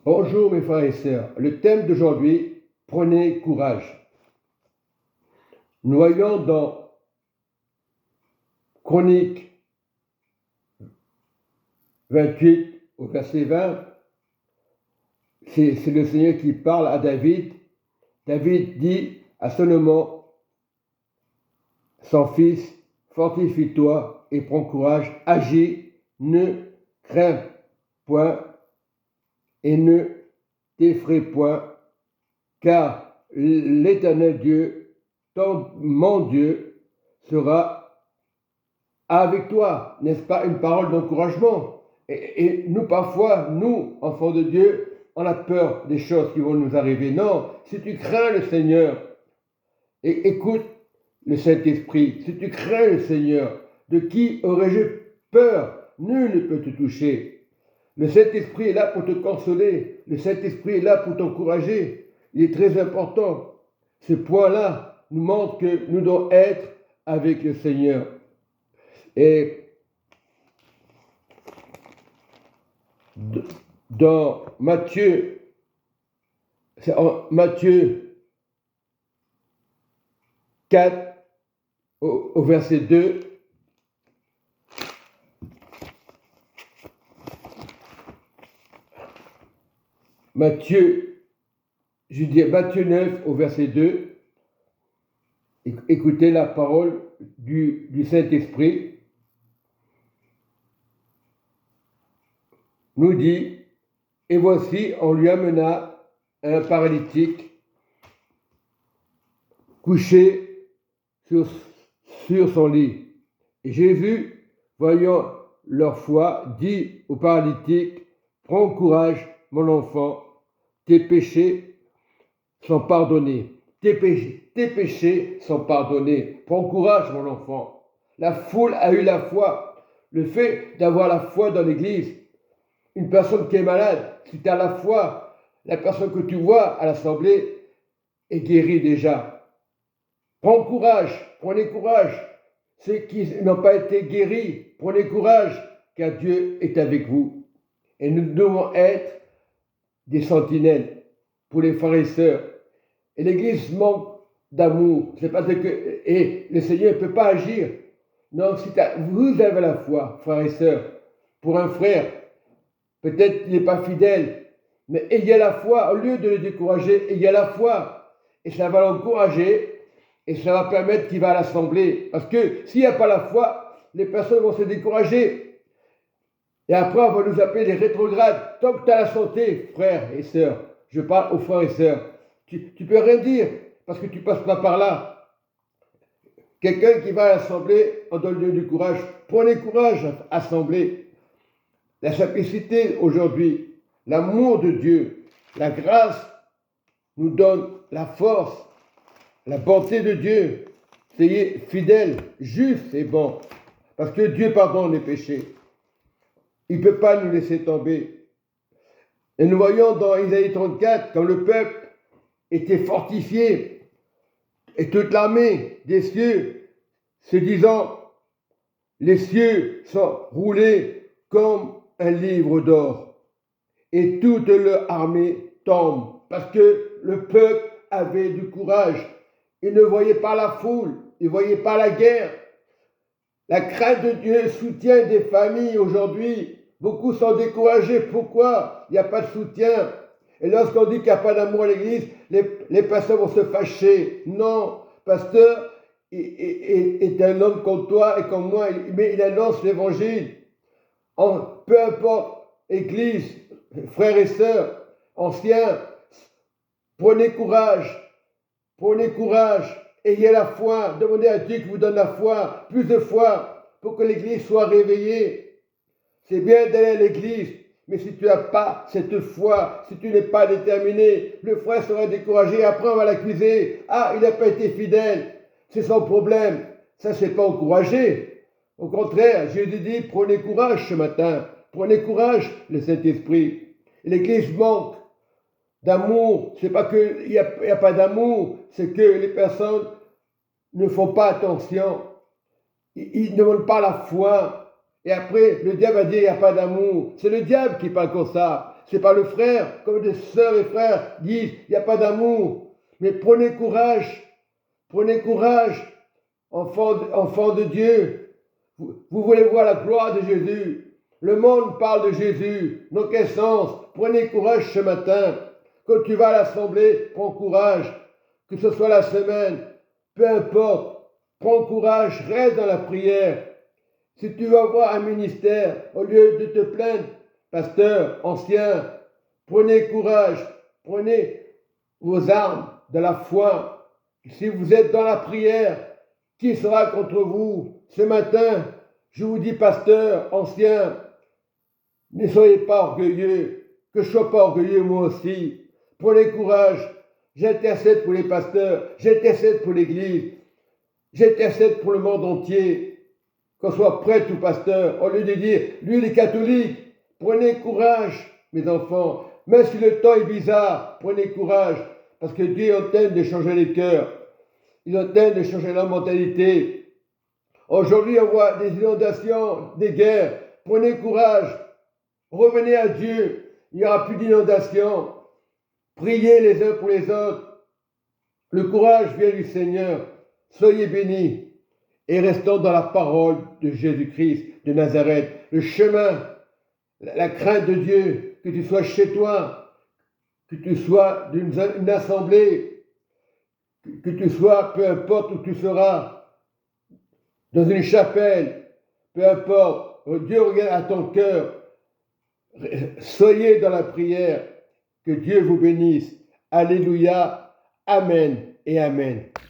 Bonjour mes frères et sœurs. Le thème d'aujourd'hui, prenez courage. Nous voyons dans Chroniques 28 au verset 20, c'est le Seigneur qui parle à David. David dit à Salomon, son fils, fortifie-toi et prends courage, agis, ne crains point et ne t'effraie point, car l'Éternel Dieu, mon Dieu, sera avec toi. N'est-ce pas une parole d'encouragement? Et nous, parfois, nous, enfants de Dieu, on a peur des choses qui vont nous arriver. Non, si tu crains le Seigneur, et écoute le Saint-Esprit, si tu crains le Seigneur, de qui aurais-je peur? Nul ne peut te toucher. Le Saint-Esprit est là pour te consoler. Le Saint-Esprit est là pour t'encourager. Il est très important. Ce point-là nous montre que nous devons être avec le Seigneur. Et dans Matthieu, c'est en Matthieu 4 au verset 2, Matthieu 9 au verset 2, écoutez la parole du Saint-Esprit, nous dit, et voici, on lui amena un paralytique couché sur son lit. Et Jésus, voyant leur foi, dit au paralytique, prends courage, mon enfant, tes péchés sont pardonnés. Tes péchés sont pardonnés. Prends courage, mon enfant. La foule a eu la foi. Le fait d'avoir la foi dans l'église, une personne qui est malade, si tu as la foi, la personne que tu vois à l'assemblée est guérie déjà. Prends courage, prenez courage. Ceux qui n'ont pas été guéris, prenez courage, car Dieu est avec vous. Et nous devons être des sentinelles pour les frères et sœurs. Et l'Église manque d'amour. C'est parce que et le Seigneur ne peut pas agir. Non, si vous avez la foi, frères et sœurs, pour un frère, peut-être qu'il n'est pas fidèle, mais ayez la foi, au lieu de le décourager, ayez la foi. Et ça va l'encourager, et ça va permettre qu'il va à l'assemblée. Parce que s'il n'y a pas la foi, les personnes vont se décourager. Et après, on va nous appeler les rétrogrades. Tant que tu as la santé, frères et sœurs, je parle aux frères et sœurs, tu peux rien dire, parce que tu ne passes pas par là. Quelqu'un qui va à l'assemblée, on donne du courage. Prenez courage à l'assemblée. La simplicité aujourd'hui, l'amour de Dieu, la grâce nous donne la force, la bonté de Dieu. Soyez fidèles, justes et bons, parce que Dieu pardonne les péchés. Il ne peut pas nous laisser tomber. Et nous voyons dans Isaïe 34, quand le peuple était fortifié, et toute l'armée des cieux, se disant, les cieux sont roulés comme un livre d'or, et toute leur armée tombe, parce que le peuple avait du courage. Il ne voyait pas la foule, il ne voyait pas la guerre. La crainte de Dieu soutient des familles aujourd'hui. Beaucoup sont découragés. Pourquoi? Il n'y a pas de soutien. Et lorsqu'on dit qu'il n'y a pas d'amour à l'église, les pasteurs vont se fâcher. Non, pasteur est un homme comme toi et comme moi, mais il annonce l'évangile. Peu importe, église, frères et sœurs, anciens, prenez courage, ayez la foi, demandez à Dieu qui vous donne la foi, plus de foi, pour que l'église soit réveillée. C'est bien d'aller à l'église, mais si tu n'as pas cette foi, si tu n'es pas déterminé, le frère sera découragé, après on va l'accuser. Ah, il n'a pas été fidèle, c'est son problème. Ça, c'est pas encouragé. Au contraire, Jésus dit, prenez courage ce matin, prenez courage, le Saint-Esprit. L'église manque d'amour. C'est pas qu'il n'y a pas d'amour, c'est que les personnes ne font pas attention. Ils ne donnent pas la foi. Et après, le diable va dire il n'y a pas d'amour. C'est le diable qui parle comme ça. c'est pas le frère, comme des sœurs et frères disent, il n'y a pas d'amour. Mais prenez courage, enfants de Dieu. Vous voulez voir la gloire de Jésus. Le monde parle de Jésus. Dans quel sens? Prenez courage ce matin. Quand tu vas à l'assemblée, prends courage. Que ce soit la semaine, peu importe. Prends courage, reste dans la prière. Si tu veux avoir un ministère, au lieu de te plaindre, pasteur, ancien, prenez courage, prenez vos armes de la foi. Si vous êtes dans la prière, qui sera contre vous? Ce matin, je vous dis, pasteur, ancien, ne soyez pas orgueilleux, que je ne sois pas orgueilleux moi aussi. Prenez courage, j'intercède pour les pasteurs, j'intercède pour l'Église, j'intercède pour le monde entier. Qu'on soit prêt tout pasteur, au lieu de dire, lui il est catholique, prenez courage, mes enfants. Même si le temps est bizarre, prenez courage, parce que Dieu est en train de changer les cœurs. Il est en train de changer la mentalité. Aujourd'hui, on voit des inondations, des guerres. Prenez courage, revenez à Dieu. Il n'y aura plus d'inondations. Priez les uns pour les autres. Le courage vient du Seigneur. Soyez bénis. Et restons dans la parole de Jésus-Christ de Nazareth, le chemin, la crainte de Dieu, que tu sois chez toi, que tu sois d'une assemblée, que tu sois, peu importe où tu seras, dans une chapelle, peu importe, Dieu regarde à ton cœur. Soyez dans la prière, que Dieu vous bénisse. Alléluia, Amen et Amen.